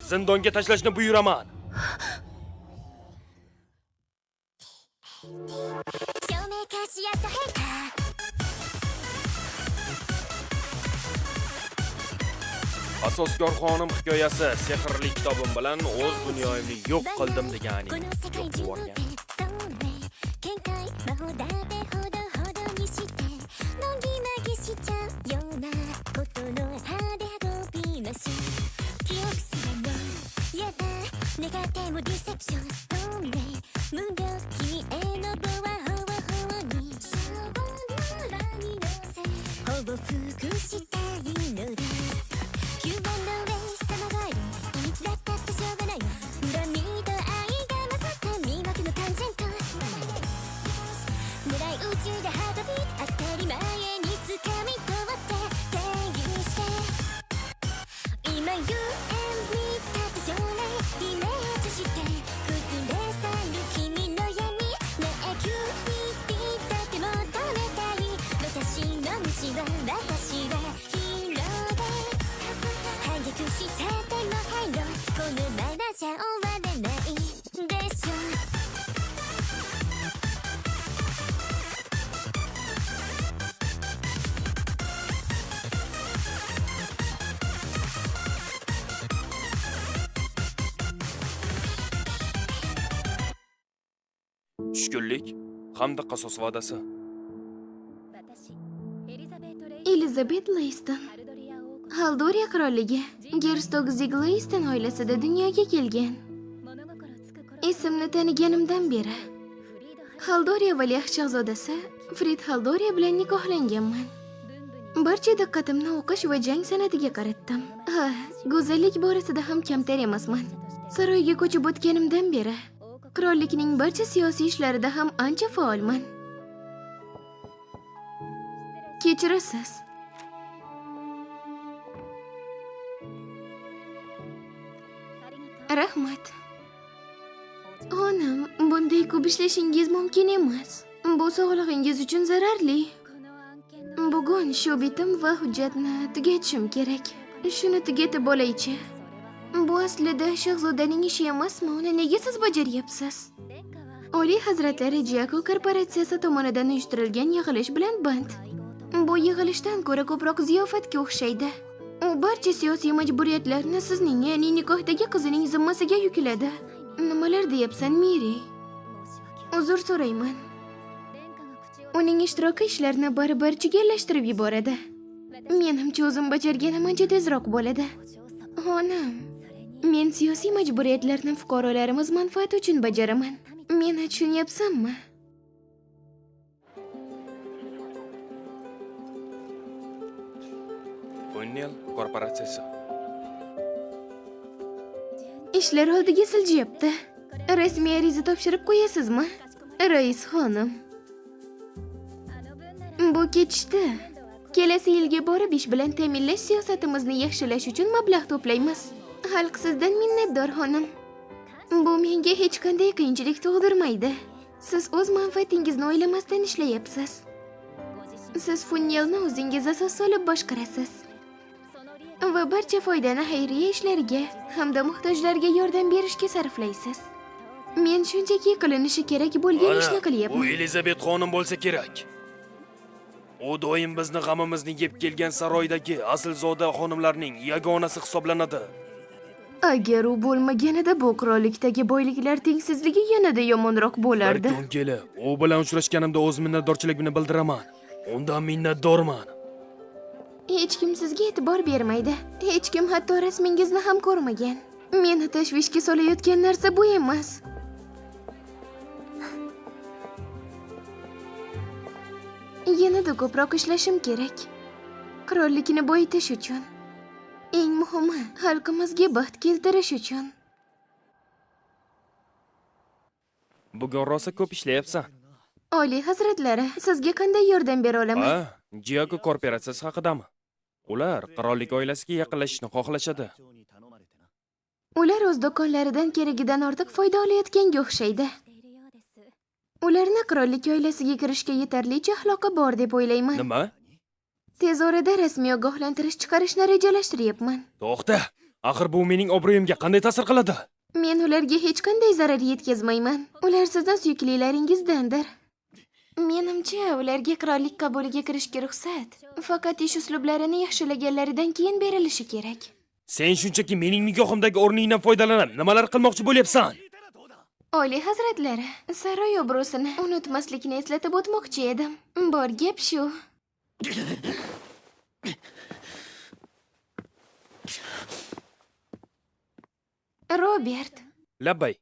zindonga tashlashni buyuraman. Asoskor xonim hikoyasi sehrli kitobim bilan o'z dunyoimni yo'q qildim deganing yo'q bo'lgan. Tushkunlik hamda qasos va'dasi. Elizabeth Leyston Haldoriya qirolligi Gerstog Zigleyston oilasida dunyoga kelgan. Esimni taniganimdan beri Haldoriya valiahd shahzodasi Frid Haldoriya bilan nikohlanganman. Barcha diqqatimni o'qish va jang san'atiga qaratdim. Go'zallik borasida ham kamtar emasman. Saroyga ko'chib o'tganimdan beri qirollikning barcha siyosiy ishlarida ham ancha faolman. Kechirasiz. Rahmat. Onam, bunday ko'p ishlashingiz mumkin emas. Bu sog'lig'ingiz uchun zararli. Bugun shu bitim va hujjatni tugatishim kerak. Shuni tugatib olay-chi. Bu aslida shahzodaning ishi emasmi? Uni nega siz bajaryapsiz? Oliy hazratlari Jaco korporatsiyasi tomonidan uyushtirilgan yig'ilish bilan band. Bu yig'ilishdan ko'ra ko'proq ziyofatga o'xshaydi. U barcha siyosiy majburiyatlarni sizning, ya'ni nikohdagi qizining zimmasiga yukladi. Nimalar deyapsan, Miri? Uzr so'rayman. Uning ishtiroki ishlarni baribir chigallashtirib yuboradi. Menimcha o'zim bajarganim ancha tezroq bo'ladi. Onam, men siyosiy majburiyatlarni fuqarolarimiz manfaati uchun bajaraman. Meni tushunyapsanmi? Funnel korporatsiyasi. Ishlar oldiga siljiyapti. Rasmiy ariza topshirib qo'yasizmi? Rais xonim. Bu ketishda kelasi yilga borib ish bilan ta'minlash siyosatimizni yaxshilash uchun mablag' to'playmiz. Xalq sizdan minnatdor xonim. Bu menga hech qanday qiyinchilik tug'dirmaydi. Siz o'z manfaatingizni o'ylamasdan ishlayapsiz. Siz Funnelni o'zingiz asos solib boshqarasiz. Va barcha foydani xayriya ishlariga hamda muhtojlarga yordam berishga sarflaysiz. Men shunchaki qilinishi kerak bo'lgan ishni qilyapman. Bu Elizabeth xonim bo'lsa kerak. U doim bizni g'amimizni yeb kelgan saroydagi aslzoda xonimlarning yagonasi hisoblanadi. Agar u bo'lmaganida bu qirollikdagi boyliklar tengsizligi yanada yomonroq bo'lardi. Bir kun kelib, u bilan uchrashganimda o'z minnatdorchiligimni bildiraman. Undan minnatdorman. Hech kim sizga e'tibor bermaydi. Hech kim hatto rasmingizni ham ko'rmagan. Meni tashvishga solayotgan narsa bu emas. Yanada ko'proq ishlashim kerak. Qirollikni boyitish uchun. Eng muhimi, xalqimizga baxt keltirish uchun. Bugun rosa ko'p ishlayapsan. Oliy hazratlari, sizga qanday yordam bera olaman? Jaco korporatsiyasi haqidami? Ular qirollik oilasiga yaqinlashishni xohlashadi. Ular o'z do'konlaridan keragidan ortiq foyda olayotganga o'xshaydi. Ularni qirollik oilasiga kirishga yetarlicha axloqi bor deb o'ylayman. Nima? Tez orada rasmiy ogohlantirish chiqarishni rejalashtiryapman. To'xta. Axir bu mening obro'yimga qanday ta'sir qiladi? Men ularga hech qanday zarar yetkazmayman. Ular sizning suyuklilaringizdandir. Menimcha, ularga qirollik qabuliga kirishga ruxsat faqat ish uslublarini yaxshilaganlaridan keyin berilishi kerak. Sen shunchaki mening nigohimdagi o'rningdan foydalanib, nimalar qilmoqchi bo'lyapsan? Oliy hazratlari, saroy obro'sini unutmaslikni eslatib o'tmoqchi edim. Bor gap shu. Robert, Labbay.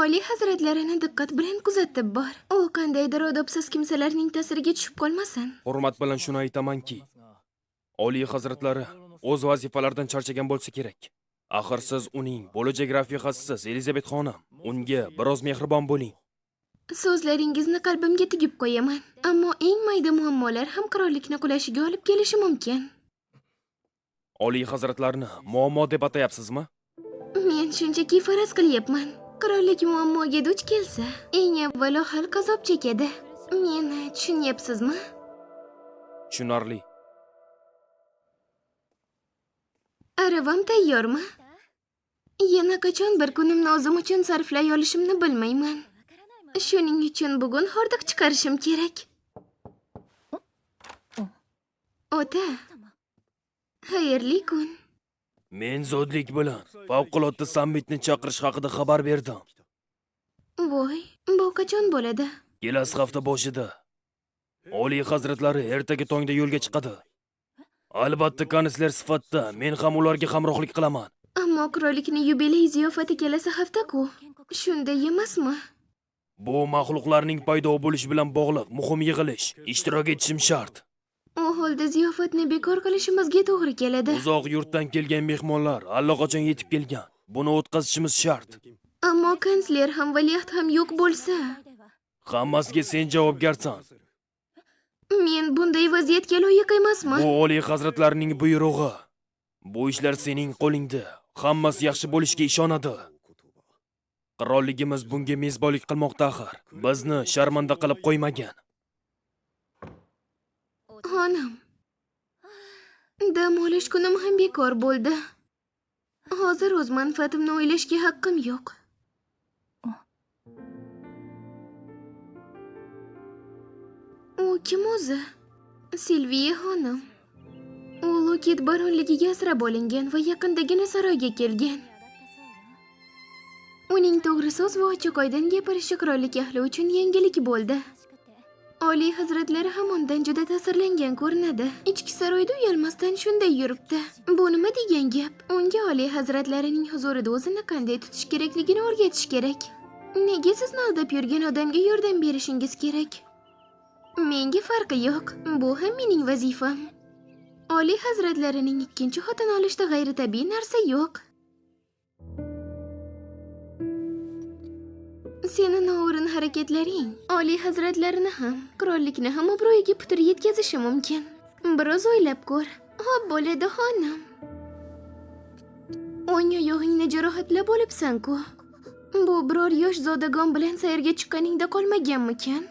Oliy hazratlarini diqqat bilan kuzatib bor. U qandaydir odobsiz kimsalarning ta'siriga tushib qolmasin. Hurmat bilan shuni aytamanki, Oliy hazratlari o'z vazifalaridan charchagan bo'lsa kerak. Axir siz uning bo'lajak rafiqasisiz, Elizabet xonim. Unga biroz mehribon bo'ling. So'zlaringizni qalbimga tugib qo'yaman. Ammo eng mayda muammolar ham qirollikni qulashiga olib kelishi mumkin. Oliy hazratlarni muammo deb atayapsizmi? Men shunchaki faraz qilyapman. Qirollik muammoga duch kelsa, eng avvalo xalq azob chekadi. Meni tushunyapsizmi? Tushunarli. Aravam tayyormi? Yana qachon bir kunimni o'zim uchun sarflay olishimni bilmayman. Shuning uchun bugun hordiq chiqarishim kerak. Ota, xayrli kun. Men zudlik bilan favqulodda sammitni chaqirish haqida xabar berdim. Voy, bu qachon bo'ladi? Kelasi hafta boshida Oliy hazratlari ertaga tongda yo'lga chiqadi. Albatta, kansler sifatida men ham ularga hamrohlik qilaman. Ammo qirollikning yubiley ziyofati kelasi hafta-ku. Shunday emasmi? Bu maxluqlarning paydo bo'lishi bilan bog'liq muhim yig'ilish. Ishtirok etishim shart. U holda ziyofatni bekor qilishimizga to'g'ri keladi. Uzoq yurtdan kelgan mehmonlar allaqachon yetib kelgan. Buni o'tkazishimiz shart. Ammo kansler ham valiahd ham yo'q bo'lsa, Hammasiga sen javobgarsan. men bunday vaziyatga loyiq emasman. Bu Oliy hazratlarining buyrug'i. Bu ishlar sening qo'lingda. Hammasi yaxshi bo'lishiga ishonadi. Qirolligimiz bunga mezbonlik qilmoqda axir. Bizni sharmanda qilib qo'ymagan. Xonam, dam olish kunim ham bekor bo'ldi. Hozir o'z manfaatimni o'ylashga haqqim yo'q. U kim o'zi? Silviya xonim. U Lokit baronligiga asrab olingan va yaqindagina saroyga kelgan. Uning to'g'ri so'z va ochiq-oydin gapirishi qirollik ahli uchun yangilik bo'ldi. Oliy hazratlari ham undan juda ta'sirlangan ko'rinadi. Ichki saroyda uyalmasdan shunday yuribdi. Bu nima degan gap? Unga Oliy hazratlarining huzurida o'zini qanday tutish kerakligini o'rgatish kerak. Nega sizni aldab yurgan odamga yordam berishingiz kerak? Menga farqi yo'q. Bu ham mening vazifam. Oliy hazratlarining ikkinchi xotin olishda g'ayritabiiy narsa yo'q. Seni noo'rin harakatlaring Oliy hazratlarini ham, qirollikni ham obro'yiga putur yetkazishi mumkin. Biroz o'ylab ko'r. Xo'p bo'ladi xonim. O'ng oyog'ingni jarohatlab olibsan-ku. Bu biror yosh zodagon bilan sayrga chiqqaningda qolmaganmikan?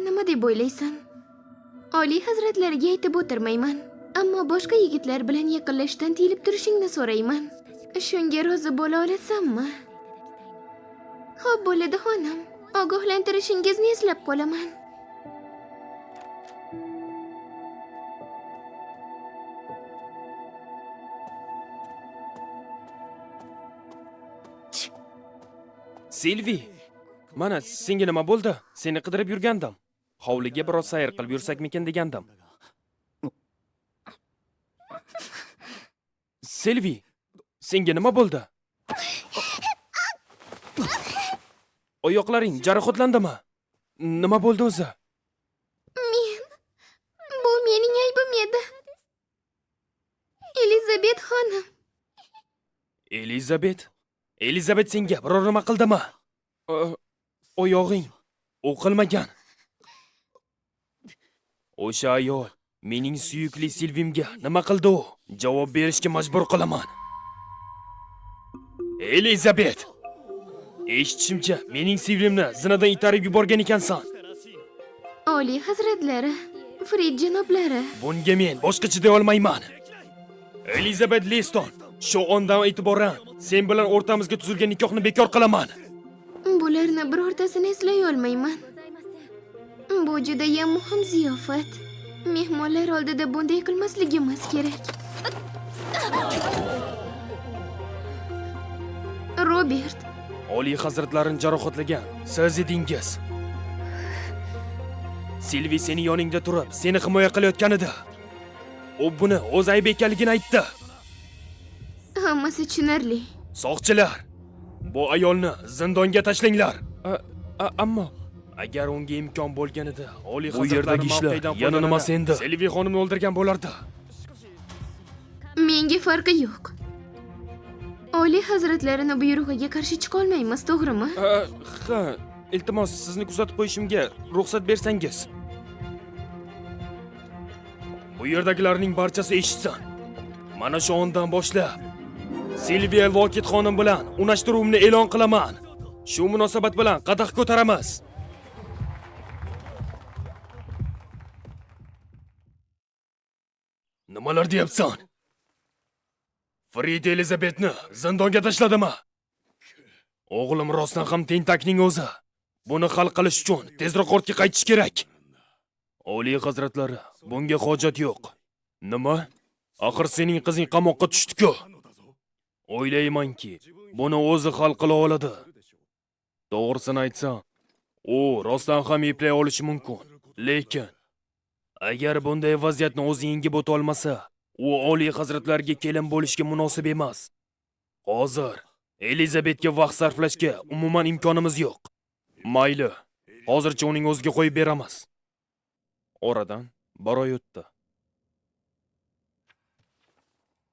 Nima deb o'ylaysan? Oliy hazratlariga aytib o'tirmayman, ammo boshqa yigitlar bilan yaqinlashishdan tiyilib turishingni so'rayman. Shunga rozi bo'la olasanmi? Xo'p bo'ladi xonim. Ogohlantirishingizni eslab qolaman. Silvi, mana senga nima bo'ldi? Seni qidirib yurgandim. Hovliga biroz sayr qilib yursakmikin degandim. Silvi, senga nima bo'ldi? Oyoqlaring jarohatlandimi? Nima bo'ldi o'zi? Bu mening aybim edi. Elizabet xonim. Elizabet? Elizabet senga biror nima qildimi? Oyog'ing o'qilmagan. O'sha ayol mening suyukli Silvimga nima qildi u? Javob berishga majbur qilaman. Elizabet! Eshitishimcha, mening Silvimni zinadan itarib yuborgan ekansan. Oliy hazratlari, Frid janoblari. Bunga men boshqa chiday olmayman. Elizabet Liston, Shu ondan e'tiboran sen bilan o'rtamizga tuzilgan nikohni bekor qilaman. Bularni birortasini eslay olmayman. Bu judayam muhim ziyofat. Mehmonlar oldida bunday qilmasligimiz kerak. Robert, Oliy hazratlarini jarohatlagan siz edingiz. Silvi seni yoningda turib, seni himoya qilayotganida u buni o'z aybi ekanligini aytdi. hammasi tushunarli. Soqchilar, bu ayolni zindonga tashlanglar. Ammo agar unga imkon bo'lganida, Oliy Bu yerdagi ishlar yana nima endi? Silvi xonimni o'ldirgan bo'lardi. Menga farqi yo'q. Oliy hazratlarini buyrug'iga qarshi chiqa olmaymiz, to'g'rimi? Ha, iltimos sizni kuzatib qo'yishimga ruxsat bersangiz. Bu yerdagilarning barchasi eshitsin. Mana shu ondan boshlab Silviya Lokit xonim bilan unashtiruvimni e'lon qilaman. Shu munosabat bilan qadah ko'taramiz. Nimalar deyapsan? Frida Elizabetni zindonga tashladimi? O'g'lim rostdan ham tentakning o'zi. Buni hal qilish uchun tezroq ortga qaytish kerak. Oliy hazratlari, bunga hojat yo'q. Nima? Axir sening qizing qamoqqa tushdi-ku. O'ylaymanki, buni o'zi hal qila oladi. To'g'risini aytsam, u rostdan ham eplay olishi mumkin. Lekin agar bunday vaziyatni o'zi yengib o'ta olmasa, u oliy hazratlarga kelin bo'lishga munosib emas. Hozir Elizabetga vaqt sarflashga umuman imkonimiz yo'q. Mayli, hozircha uning o'ziga qo'yib beramiz. Oradan bir oy o'tdi.